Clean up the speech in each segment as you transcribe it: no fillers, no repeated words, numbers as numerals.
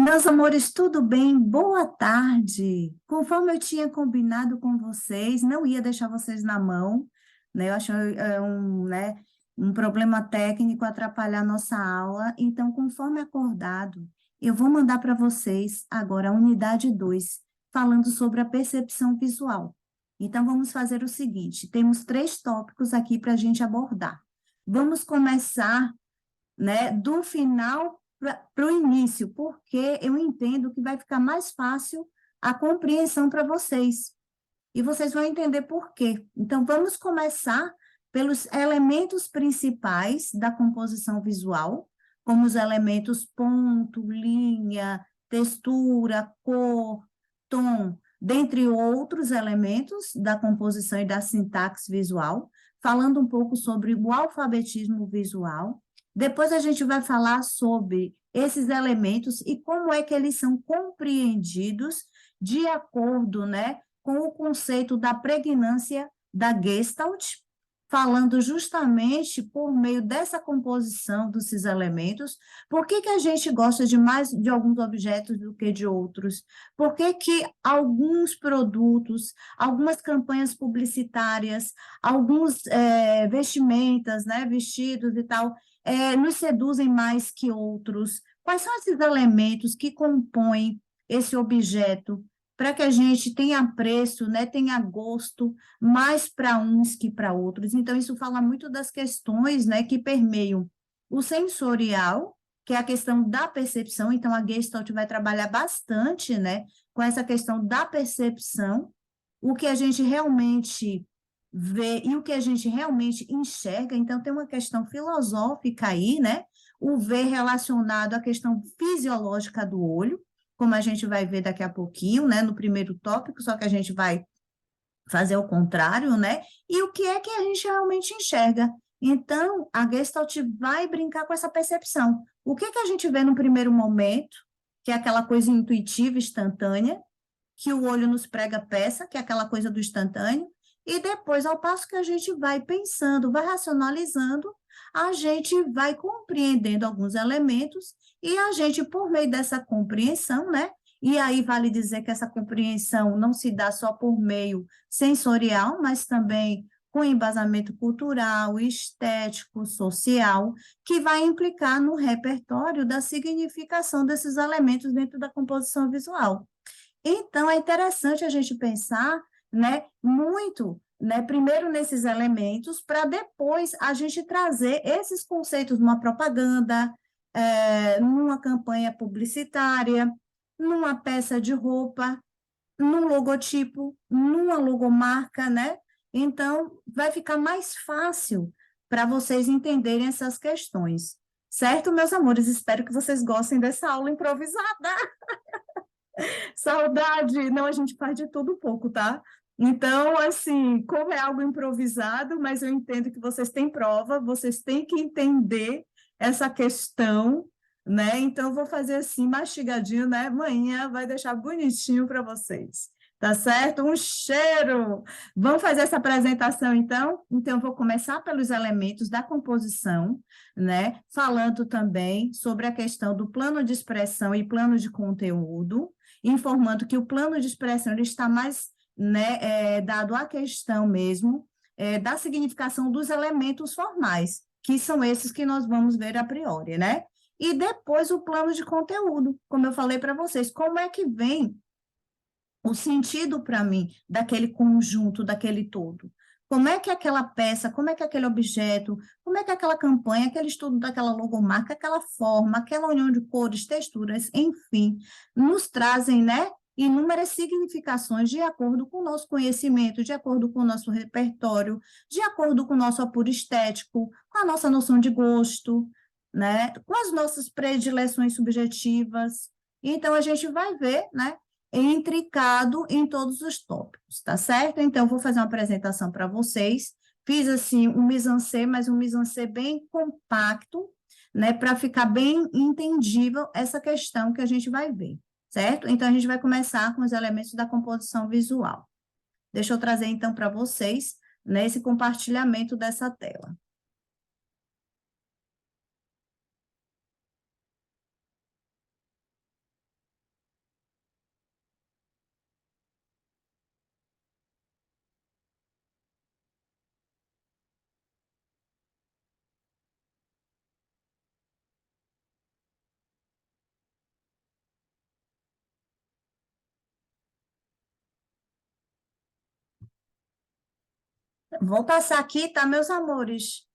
Meus amores, tudo bem? Boa tarde. Conforme eu tinha combinado com vocês, não ia deixar vocês na mão, né? Eu acho um problema técnico atrapalhar a nossa aula. Então, conforme acordado, eu vou mandar para vocês agora a unidade 2, falando sobre a percepção visual. Então, vamos fazer o seguinte: temos 3 tópicos aqui para a gente abordar. Vamos começar, né, do final para o início, porque eu entendo que vai ficar mais fácil a compreensão para vocês. E vocês vão entender por quê. Então, vamos começar pelos elementos principais da composição visual, como os elementos ponto, linha, textura, cor, tom, dentre outros elementos da composição e da sintaxe visual, falando um pouco sobre o alfabetismo visual. Depois a gente vai falar sobre esses elementos e como é que eles são compreendidos de acordo, né, com o conceito da pregnância da Gestalt, falando justamente por meio dessa composição desses elementos, por que que a gente gosta de mais de alguns objetos do que de outros? Por que que alguns produtos, algumas campanhas publicitárias, alguns vestimentas, né, vestidos e tal, nos seduzem mais que outros? Quais são esses elementos que compõem esse objeto para que a gente tenha apreço, né, tenha gosto mais para uns que para outros? Então, isso fala muito das questões, né, que permeiam o sensorial, que é a questão da percepção. Então, a Gestalt vai trabalhar bastante, né, com essa questão da percepção, o que a gente realmente vê e o que a gente realmente enxerga. Então, tem uma questão filosófica aí, né? O ver relacionado à questão fisiológica do olho, como a gente vai ver daqui a pouquinho, né? No primeiro tópico, só que a gente vai fazer o contrário, né? E o que é que a gente realmente enxerga? Então, a Gestalt vai brincar com essa percepção. O que é que a gente vê no primeiro momento, que é aquela coisa intuitiva, instantânea, que o olho nos prega peça, que é aquela coisa do instantâneo, e depois, ao passo que a gente vai pensando, vai racionalizando, a gente vai compreendendo alguns elementos, e a gente, por meio dessa compreensão, né? E aí vale dizer que essa compreensão não se dá só por meio sensorial, mas também com embasamento cultural, estético, social, que vai implicar no repertório da significação desses elementos dentro da composição visual. Então, é interessante a gente pensar, né, muito, né, primeiro nesses elementos, para depois a gente trazer esses conceitos numa propaganda, numa campanha publicitária, numa peça de roupa, num logotipo, numa logomarca, né? Então, vai ficar mais fácil para vocês entenderem essas questões. Certo, meus amores? Espero que vocês gostem dessa aula improvisada. Saudade! Não, a gente faz de tudo um pouco, tá? Então, assim, como é algo improvisado, mas eu entendo que vocês têm prova, vocês têm que entender essa questão, né? Então, eu vou fazer assim, mastigadinho, né? Amanhã vai deixar bonitinho para vocês, tá certo? Um cheiro! Vamos fazer essa apresentação, então? Então, eu vou começar pelos elementos da composição, né? Falando também sobre a questão do plano de expressão e plano de conteúdo, informando que o plano de expressão ele está mais, né, dado à questão mesmo da significação dos elementos formais, que são esses que nós vamos ver a priori, né? E depois o plano de conteúdo, como eu falei para vocês, como é que vem o sentido para mim daquele conjunto, daquele todo. Como é que aquela peça, como é que aquele objeto, como é que aquela campanha, aquele estudo daquela logomarca, aquela forma, aquela união de cores, texturas, enfim, nos trazem, né, inúmeras significações de acordo com o nosso conhecimento, de acordo com o nosso repertório, de acordo com o nosso apuro estético, com a nossa noção de gosto, né, com as nossas predileções subjetivas. Então, a gente vai ver, né, intricado em todos os tópicos, tá certo? Então, vou fazer uma apresentação para vocês. Fiz, assim, um mise-en-scène, mas um mise-en-scène bem compacto, né, para ficar bem entendível essa questão que a gente vai ver, certo? Então, a gente vai começar com os elementos da composição visual. Deixa eu trazer, então, para vocês, né, esse compartilhamento dessa tela. Vou passar aqui, tá, meus amores?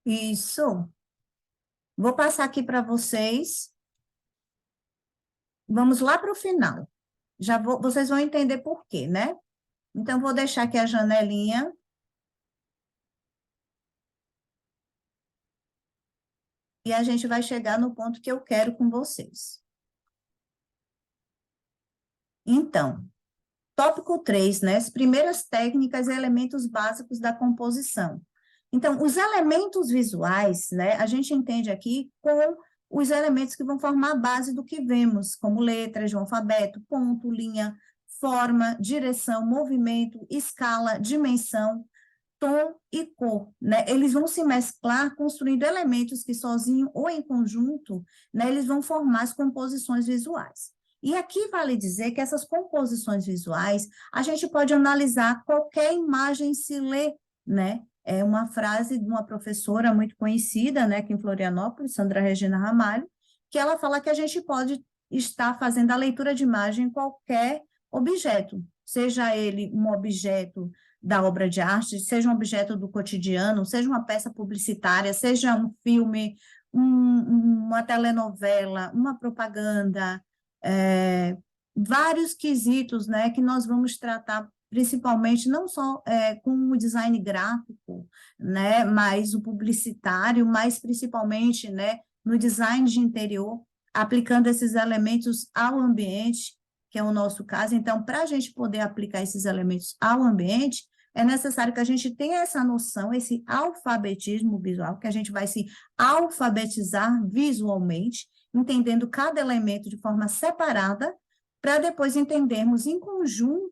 Isso. Vou passar aqui para vocês. Vamos lá para o final. Vocês vão entender por quê, né? Então, vou deixar aqui a janelinha e a gente vai chegar no ponto que eu quero com vocês. Então, tópico 3, né? As primeiras técnicas e elementos básicos da composição. Então, os elementos visuais, né? A gente entende aqui com os elementos que vão formar a base do que vemos, como letras de um alfabeto, ponto, linha, forma, direção, movimento, escala, dimensão, tom e cor, né? Eles vão se mesclar construindo elementos que sozinho ou em conjunto, né, eles vão formar as composições visuais. E aqui vale dizer que essas composições visuais, a gente pode analisar qualquer imagem se ler, né? É uma frase de uma professora muito conhecida, né, aqui em Florianópolis, Sandra Regina Ramalho, que ela fala que a gente pode estar fazendo a leitura de imagem em qualquer objeto, seja ele um objeto da obra de arte, seja um objeto do cotidiano, seja uma peça publicitária, seja um filme, uma telenovela, uma propaganda, vários quesitos, né, que nós vamos tratar principalmente não só com o design gráfico, né, mas o publicitário, mas principalmente, né, no design de interior, aplicando esses elementos ao ambiente, que é o nosso caso. Então, para a gente poder aplicar esses elementos ao ambiente, é necessário que a gente tenha essa noção, esse alfabetismo visual, que a gente vai se alfabetizar visualmente, entendendo cada elemento de forma separada, para depois entendermos em conjunto,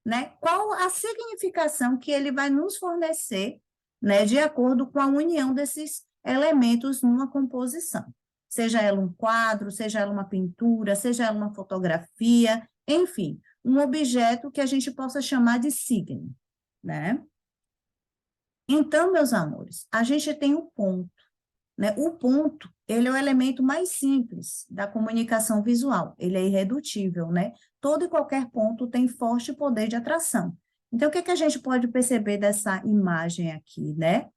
né, qual a significação que ele vai nos fornecer, né, de acordo com a união desses elementos numa composição. Seja ela um quadro, seja ela uma pintura, seja ela uma fotografia, enfim, um objeto que a gente possa chamar de signo, né? Então, meus amores, a gente tem o ponto, né? O ponto, ele é o elemento mais simples da comunicação visual, ele é irredutível, né? Todo e qualquer ponto tem forte poder de atração. Então, o que que a gente pode perceber dessa imagem aqui, né?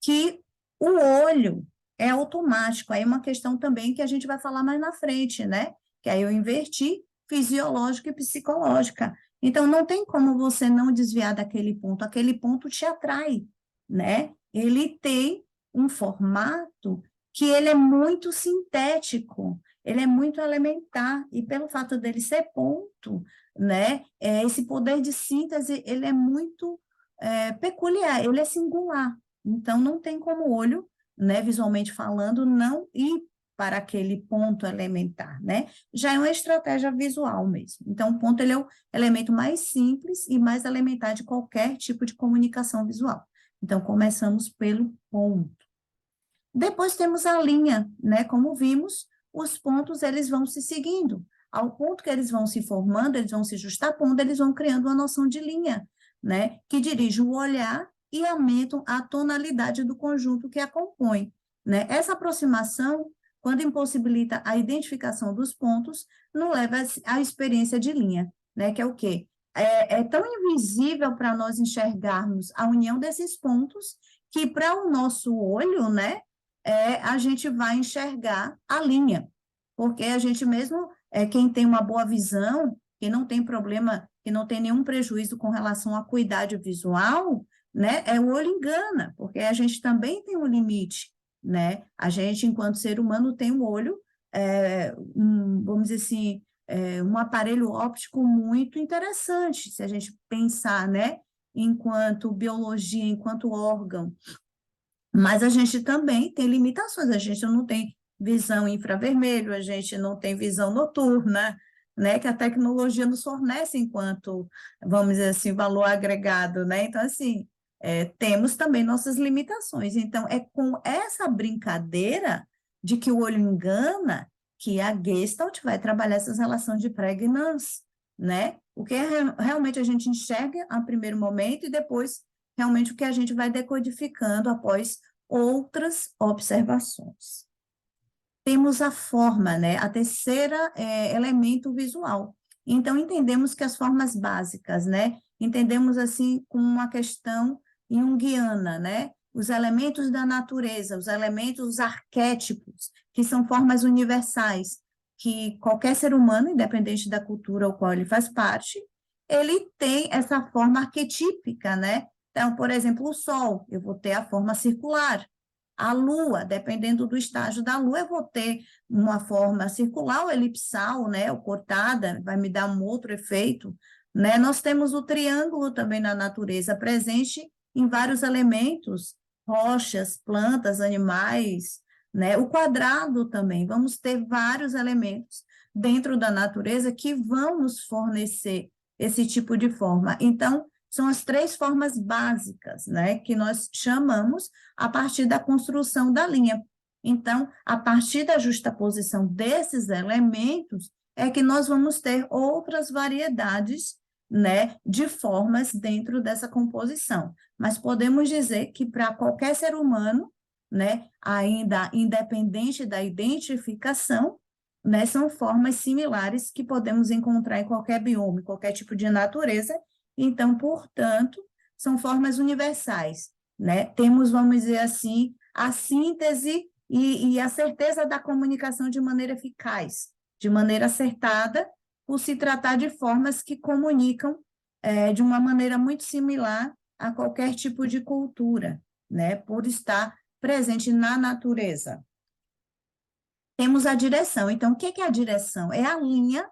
Que o olho é automático, aí é uma questão também que a gente vai falar mais na frente, né? Que aí eu inverti fisiológica e psicológica. Então, não tem como você não desviar daquele ponto, aquele ponto te atrai, né? Ele tem um formato que ele é muito sintético, ele é muito elementar, e pelo fato dele ser ponto, né? Esse poder de síntese, ele é muito peculiar, ele é singular. Então, não tem como o olho, né, visualmente falando, não ir para aquele ponto elementar, né? Já é uma estratégia visual mesmo. Então, o ponto ele é o elemento mais simples e mais elementar de qualquer tipo de comunicação visual. Então, começamos pelo ponto. Depois temos a linha, né? Como vimos, os pontos eles vão se seguindo. Ao ponto que eles vão se formando, eles vão se justapondo, eles vão criando uma noção de linha, né? Que dirige o olhar e aumentam a tonalidade do conjunto que a compõe, né? Essa aproximação, quando impossibilita a identificação dos pontos, não leva à experiência de linha, né? Que é o quê? É tão invisível para nós enxergarmos a união desses pontos que para o nosso olho, né? A gente vai enxergar a linha, porque a gente mesmo, quem tem uma boa visão, que não tem problema, que não tem nenhum prejuízo com relação à acuidade visual, né, o olho engana, porque a gente também tem um limite, né, a gente, enquanto ser humano, tem um olho, vamos dizer assim, um aparelho óptico muito interessante, se a gente pensar, né, enquanto biologia, enquanto órgão, mas a gente também tem limitações, a gente não tem visão infravermelho, a gente não tem visão noturna, né, que a tecnologia nos fornece enquanto, vamos dizer assim, valor agregado, né? Então, assim, temos também nossas limitações. Então, é com essa brincadeira de que o olho engana que a Gestalt vai trabalhar essas relações de pregnância, né? O que realmente a gente enxerga a primeiro momento e depois realmente o que a gente vai decodificando após outras observações. Temos a forma, né? A terceira elemento visual. Então, entendemos que as formas básicas, né? Entendemos assim como uma questão junguiana, né? Os elementos da natureza, os elementos, os arquétipos, que são formas universais, que qualquer ser humano, independente da cultura ao qual ele faz parte, ele tem essa forma arquetípica, né? Então, por exemplo, o Sol, eu vou ter a forma circular. A Lua, dependendo do estágio da Lua, eu vou ter uma forma circular ou elipsal, né, ou cortada, vai me dar um outro efeito, né? Nós temos o triângulo também na natureza, presente em vários elementos, rochas, plantas, animais, né? O quadrado também, vamos ter vários elementos dentro da natureza que vão nos fornecer esse tipo de forma. Então, são as três formas básicas, né, que nós chamamos a partir da construção da linha. Então, a partir da justaposição desses elementos, é que nós vamos ter outras variedades, né, de formas dentro dessa composição. Mas podemos dizer que para qualquer ser humano, né, ainda independente da identificação, né, são formas similares que podemos encontrar em qualquer bioma, qualquer tipo de natureza. Então, portanto, são formas universais, né? Temos, vamos dizer assim, a síntese e a certeza da comunicação de maneira eficaz, de maneira acertada, por se tratar de formas que comunicam de uma maneira muito similar a qualquer tipo de cultura, né? Por estar presente na natureza. Temos a direção. Então, o que é a direção? É a linha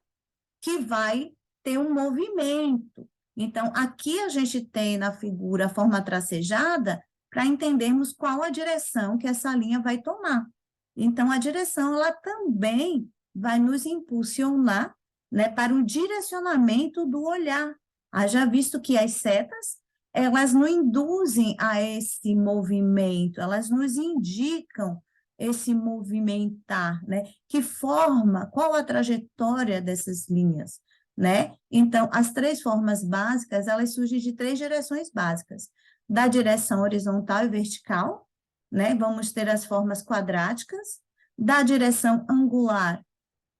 que vai ter um movimento. Então, aqui a gente tem na figura a forma tracejada para entendermos qual a direção que essa linha vai tomar. Então, a direção, ela também vai nos impulsionar, né, para o direcionamento do olhar. Haja visto que as setas, elas nos induzem a esse movimento, elas nos indicam esse movimentar, né? Que forma, qual a trajetória dessas linhas, né? Então, as três formas básicas, elas surgem de três direções básicas. Da direção horizontal e vertical, né? Vamos ter as formas quadráticas. Da direção angular,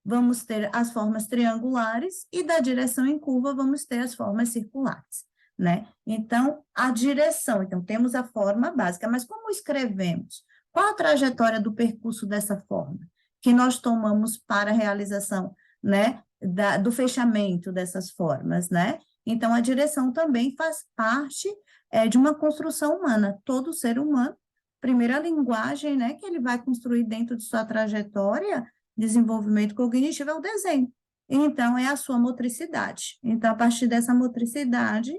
vamos ter as formas triangulares. E da direção em curva, vamos ter as formas circulares, né? Então, a direção. Então, temos a forma básica, mas como escrevemos? Qual a trajetória do percurso dessa forma que nós tomamos para a realização, né, do fechamento dessas formas, né? Então, a direção também faz parte de uma construção humana. Todo ser humano, primeira linguagem, né, que ele vai construir dentro de sua trajetória, desenvolvimento cognitivo é o desenho. Então, é a sua motricidade. Então, a partir dessa motricidade,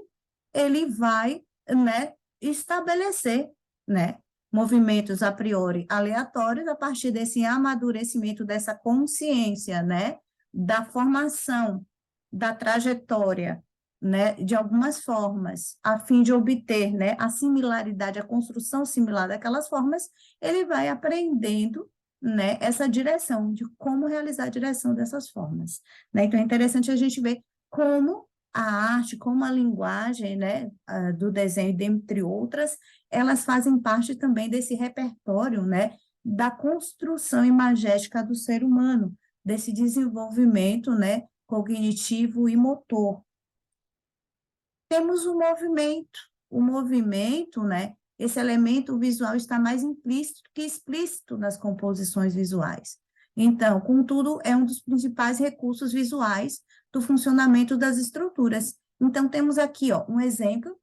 ele vai, né, estabelecer, né, movimentos a priori aleatórios a partir desse amadurecimento dessa consciência, né, da formação, da trajetória, né, de algumas formas, a fim de obter, né, a similaridade, a construção similar daquelas formas, ele vai aprendendo, né, essa direção, de como realizar a direção dessas formas, né? Então, é interessante a gente ver como a arte, como a linguagem, né, do desenho, dentre outras, elas fazem parte também desse repertório, né, da construção imagética do ser humano, desse desenvolvimento, né, cognitivo e motor. Temos o movimento, né, esse elemento visual está mais implícito que explícito nas composições visuais. Então, contudo, é um dos principais recursos visuais do funcionamento das estruturas. Então, temos aqui, ó, um exemplo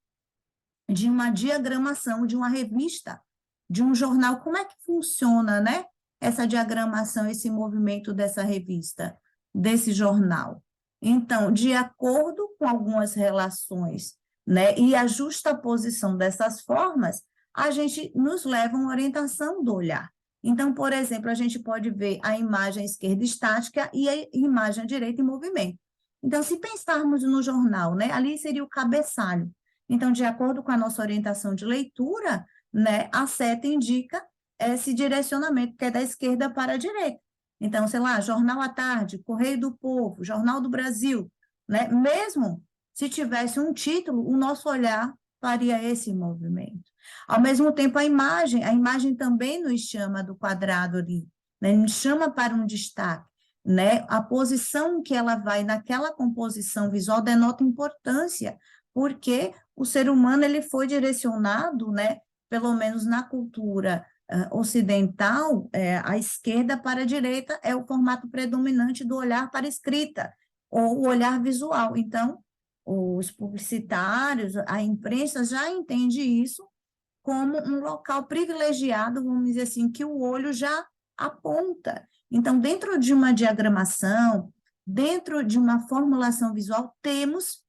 de uma diagramação de uma revista, de um jornal. Como é que funciona, né? Essa diagramação, esse movimento dessa revista, desse jornal. Então, de acordo com algumas relações, né, e a justaposição dessas formas, a gente nos leva a uma orientação do olhar. Então, por exemplo, a gente pode ver a imagem esquerda estática e a imagem direita em movimento. Então, se pensarmos no jornal, né, ali seria o cabeçalho. Então, de acordo com a nossa orientação de leitura, né, a seta indica esse direcionamento, que é da esquerda para a direita. Então, sei lá, Jornal à Tarde, Correio do Povo, Jornal do Brasil, né? Mesmo se tivesse um título, o nosso olhar faria esse movimento. Ao mesmo tempo, a imagem também nos chama do quadrado ali, né? Nos chama para um destaque, né? A posição que ela vai naquela composição visual denota importância, porque o ser humano ele foi direcionado, né? Pelo menos na cultura ocidental, a esquerda para a direita é o formato predominante do olhar para a escrita, ou o olhar visual. Então, os publicitários, a imprensa já entende isso como um local privilegiado, vamos dizer assim, que o olho já aponta. Então, dentro de uma diagramação, dentro de uma formulação visual, temos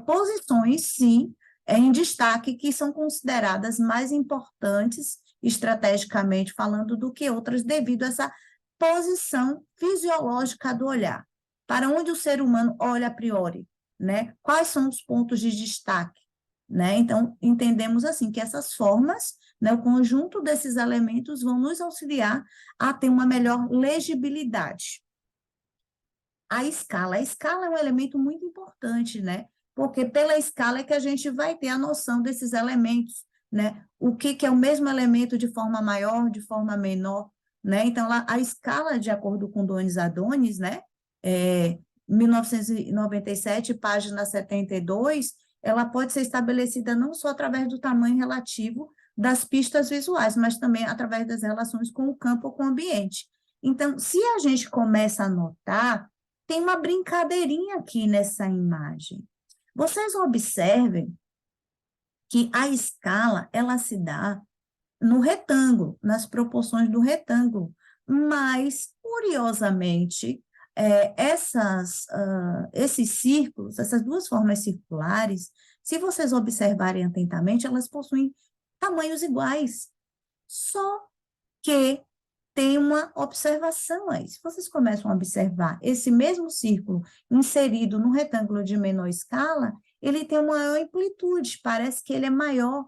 posições, sim, em destaque, que são consideradas mais importantes, estrategicamente falando, do que outras, devido a essa posição fisiológica do olhar. Para onde o ser humano olha a priori, né? Quais são os pontos de destaque? Né? Então, entendemos assim que essas formas, né, o conjunto desses elementos vão nos auxiliar a ter uma melhor legibilidade. A escala é um elemento muito importante, né? Porque pela escala é que a gente vai ter a noção desses elementos, né? O que é o mesmo elemento de forma maior, de forma menor, né? Então, lá, a escala, de acordo com Donis Adonis, né? 1997, página 72, ela pode ser estabelecida não só através do tamanho relativo das pistas visuais, mas também através das relações com o campo ou com o ambiente. Então, se a gente começa a notar, tem uma brincadeirinha aqui nessa imagem. Vocês observem que a escala, ela se dá no retângulo, nas proporções do retângulo, mas, curiosamente, esses círculos, essas duas formas circulares, se vocês observarem atentamente, elas possuem tamanhos iguais, só que tem uma observação aí. Se vocês começam a observar esse mesmo círculo inserido no retângulo de menor escala, ele tem uma maior amplitude, parece que ele é maior,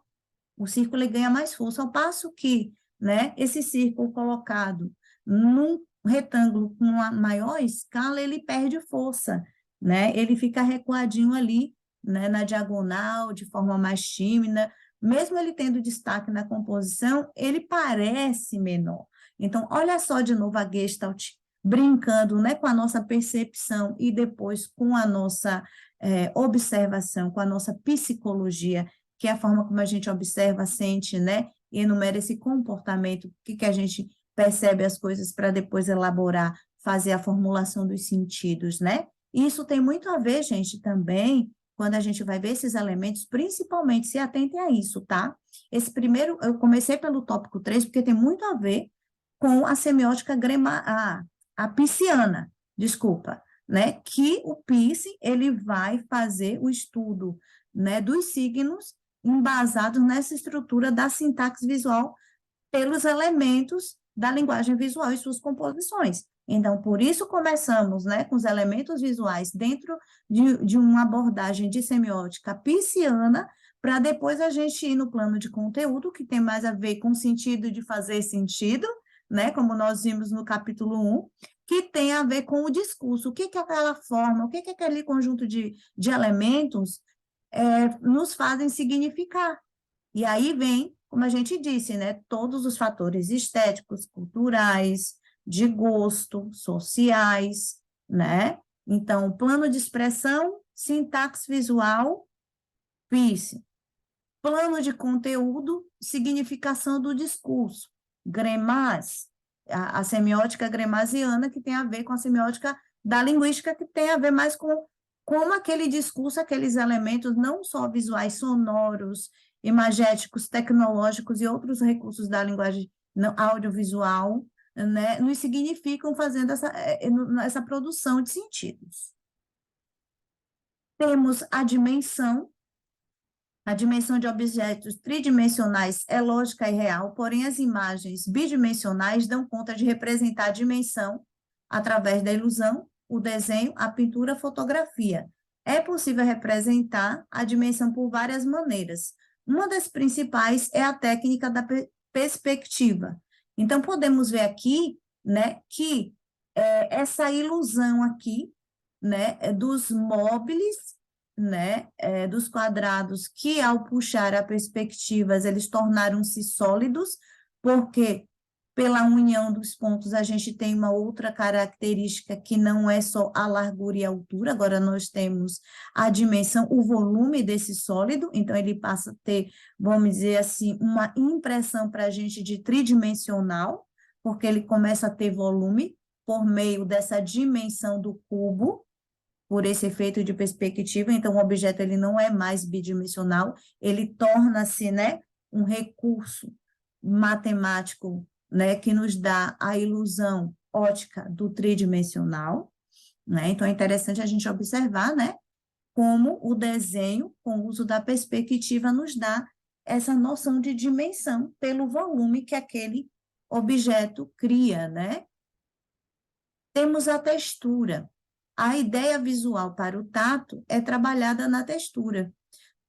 o círculo ele ganha mais força, ao passo que, né, esse círculo colocado num retângulo com uma maior escala, ele perde força, né? Ele fica recuadinho ali, né, na diagonal, de forma mais tímida, mesmo ele tendo destaque na composição, ele parece menor. Então, olha só de novo a Gestalt brincando, né, com a nossa percepção e depois com a nossa observação, com a nossa psicologia, que é a forma como a gente observa, sente, né, e enumera esse comportamento, o que a gente percebe as coisas para depois elaborar, fazer a formulação dos sentidos, né? E isso tem muito a ver, gente, também, quando a gente vai ver esses elementos, principalmente, se atentem a isso, tá? Esse primeiro, eu comecei pelo tópico 3, porque tem muito a ver com a semiótica a pisciana, desculpa, né? Que o Pisce, ele vai fazer o estudo, né, dos signos embasados nessa estrutura da sintaxe visual pelos elementos da linguagem visual e suas composições. Então, por isso começamos, né, com os elementos visuais dentro de uma abordagem de semiótica pisciana, para depois a gente ir no plano de conteúdo, que tem mais a ver com o sentido de fazer sentido, né, como nós vimos no capítulo 1, que tem a ver com o discurso, o que é aquela forma, o que é aquele conjunto de elementos nos fazem significar. E aí vem, como a gente disse, né, todos os fatores estéticos, culturais, de gosto, sociais, né? Então, plano de expressão, sintaxe visual, PIS. Plano de conteúdo, significação do discurso. Gremaz, a semiótica gremasiana, que tem a ver com a semiótica da linguística, que tem a ver mais com como aquele discurso, aqueles elementos, não só visuais, sonoros, imagéticos, tecnológicos e outros recursos da linguagem audiovisual, né, nos significam fazendo essa produção de sentidos. Temos a dimensão de objetos tridimensionais é lógica e real, porém as imagens bidimensionais dão conta de representar a dimensão através da ilusão, o desenho, a pintura, a fotografia. É possível representar a dimensão por várias maneiras. Uma das principais é a técnica da perspectiva. Então, podemos ver aqui, né, que essa ilusão aqui, né, dos móveis, né, dos quadrados, que ao puxar a perspectivas, eles tornaram-se sólidos, porque pela união dos pontos a gente tem uma outra característica que não é só a largura e a altura, agora nós temos a dimensão, o volume desse sólido, então ele passa a ter, vamos dizer assim, uma impressão para a gente de tridimensional, porque ele começa a ter volume por meio dessa dimensão do cubo, por esse efeito de perspectiva, então o objeto ele não é mais bidimensional, ele torna-se, né, um recurso matemático, né, que nos dá a ilusão ótica do tridimensional, né? Então é interessante a gente observar, né, como o desenho, com o uso da perspectiva, nos dá essa noção de dimensão pelo volume que aquele objeto cria, né? Temos a textura. A ideia visual para o tato é trabalhada na textura.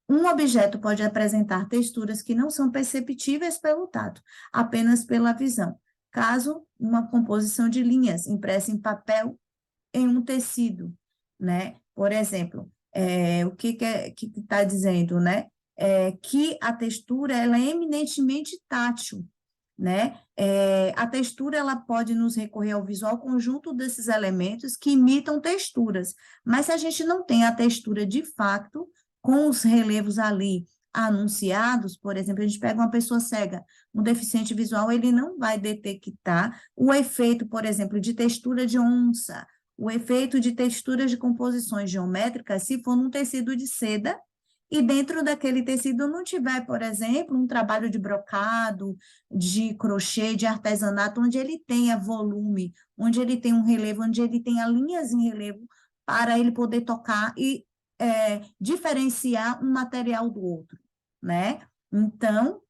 Um objeto pode apresentar texturas que não são perceptíveis pelo tato, apenas pela visão. Caso uma composição de linhas impressa em papel em um tecido, né? Por exemplo, o que está dizendo, né? Que a textura ela é eminentemente tátil, né? A textura ela pode nos recorrer ao visual conjunto desses elementos que imitam texturas, mas se a gente não tem a textura de fato, com os relevos ali anunciados, por exemplo, a gente pega uma pessoa cega, um deficiente visual, ele não vai detectar o efeito, por exemplo, de textura de onça, o efeito de texturas de composições geométricas, se for num tecido de seda, e dentro daquele tecido não tiver, por exemplo, um trabalho de brocado, de crochê, de artesanato, onde ele tenha volume, onde ele tenha um relevo, onde ele tenha linhas em relevo, para ele poder tocar e diferenciar um material do outro, né? Então,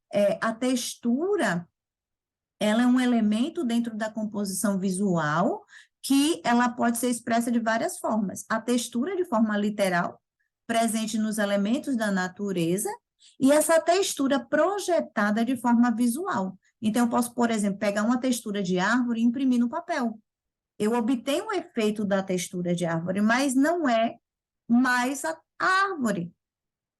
a textura, ela é um elemento dentro da composição visual que ela pode ser expressa de várias formas. A textura de forma literal, presente nos elementos da natureza, e essa textura projetada de forma visual. Então, eu posso, por exemplo, pegar uma textura de árvore e imprimir no papel. Eu obtenho o efeito da textura de árvore, mas não é mais a árvore,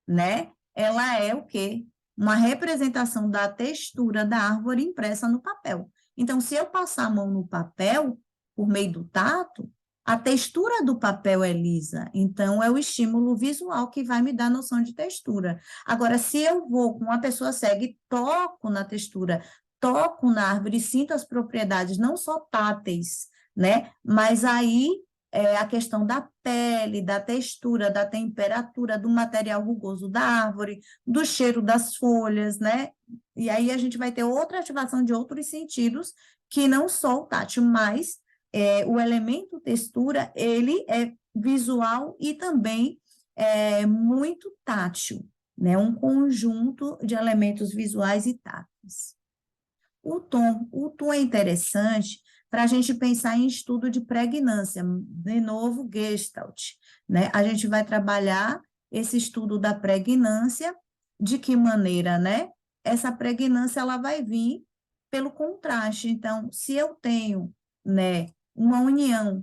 né? Ela é o quê? Uma representação da textura da árvore impressa no papel. Então, se eu passar a mão no papel, por meio do tato, a textura do papel é lisa. Então, é o estímulo visual que vai me dar noção de textura. Agora, se eu vou com uma pessoa cega e toco na textura, toco na árvore e sinto as propriedades, não só táteis, né? Mas aí a questão da pele, da textura, da temperatura, do material rugoso da árvore, do cheiro das folhas, né? E aí a gente vai ter outra ativação de outros sentidos que não só o tátil, mas o elemento textura, ele é visual e também muito tátil, né? Um conjunto de elementos visuais e táteis. O tom é interessante para a gente pensar em estudo de pregnância, de novo, Gestalt, né? A gente vai trabalhar esse estudo da pregnância, de que maneira, né? Essa pregnância, ela vai vir pelo contraste. Então, se eu tenho, né, uma união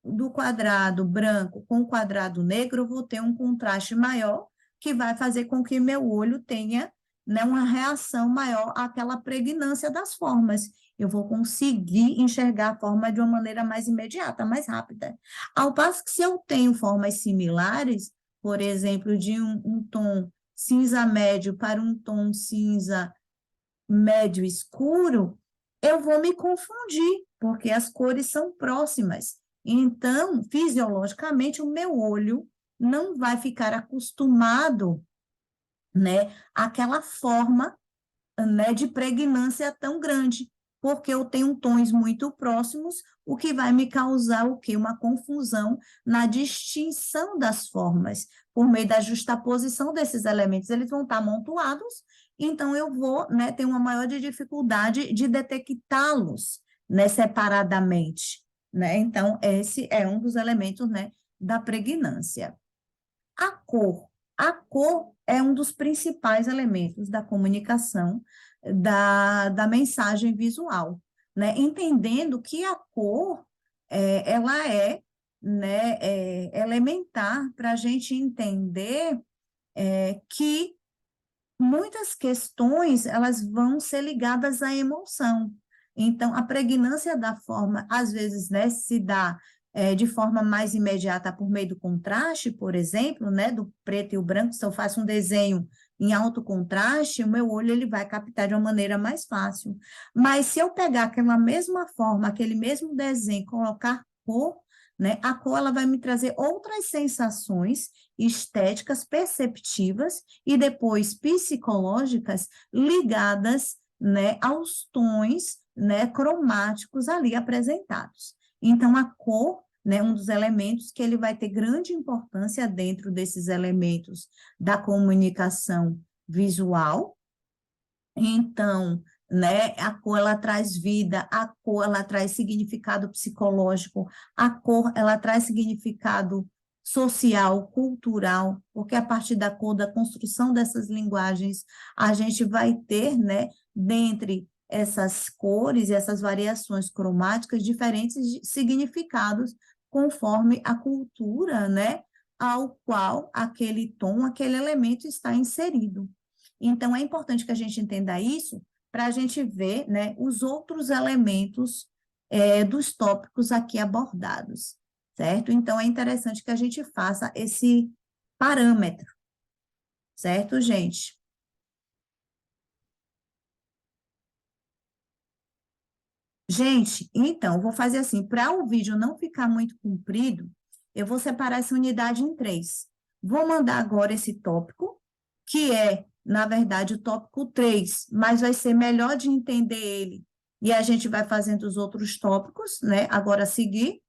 do quadrado branco com o quadrado negro, eu vou ter um contraste maior, que vai fazer com que meu olho tenha, né, uma reação maior àquela pregnância das formas. Eu vou conseguir enxergar a forma de uma maneira mais imediata, mais rápida. Ao passo que se eu tenho formas similares, por exemplo, de um tom cinza médio para um tom cinza médio escuro, eu vou me confundir, porque as cores são próximas. Então, fisiologicamente, o meu olho não vai ficar acostumado, né, àquela forma, né, de pregnância tão grande, porque eu tenho tons muito próximos, o que vai me causar o quê? Uma confusão na distinção das formas, por meio da justaposição desses elementos, eles vão estar amontoados, então eu vou, né, ter uma maior dificuldade de detectá-los, né, separadamente, né? Então, esse é um dos elementos, né, da pregnância. A cor. A cor é um dos principais elementos da comunicação da mensagem visual, né? Entendendo que a cor, ela é, né, elementar para a gente entender que muitas questões elas vão ser ligadas à emoção. Então, a pregnância da forma, às vezes, né, se dá de forma mais imediata por meio do contraste, por exemplo, né, do preto e o branco. Se eu faço um desenho em alto contraste, o meu olho ele vai captar de uma maneira mais fácil. Mas se eu pegar aquela mesma forma, aquele mesmo desenho, e colocar cor, né, a cor ela vai me trazer outras sensações estéticas perceptivas e depois psicológicas ligadas, né, aos tons, né, cromáticos ali apresentados. Então, a cor, né, um dos elementos que ele vai ter grande importância dentro desses elementos da comunicação visual. Então, né, a cor ela traz vida, a cor ela traz significado psicológico, a cor ela traz significado social, cultural, porque a partir da cor, da construção dessas linguagens, a gente vai ter, né, dentre essas cores e essas variações cromáticas, diferentes significados conforme a cultura, né, ao qual aquele tom, aquele elemento está inserido. Então, é importante que a gente entenda isso para a gente ver, né, os outros elementos dos tópicos aqui abordados, certo? Então, é interessante que a gente faça esse parâmetro, certo, gente? Gente, então, vou fazer assim, para o vídeo não ficar muito comprido, eu vou separar essa unidade em três. Vou mandar agora esse tópico, que é, na verdade, o tópico 3, mas vai ser melhor de entender ele. E a gente vai fazendo os outros tópicos, né? Agora a seguir.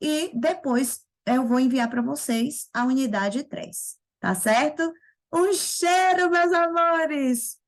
E depois eu vou enviar para vocês a unidade 3, tá certo? Um cheiro, meus amores!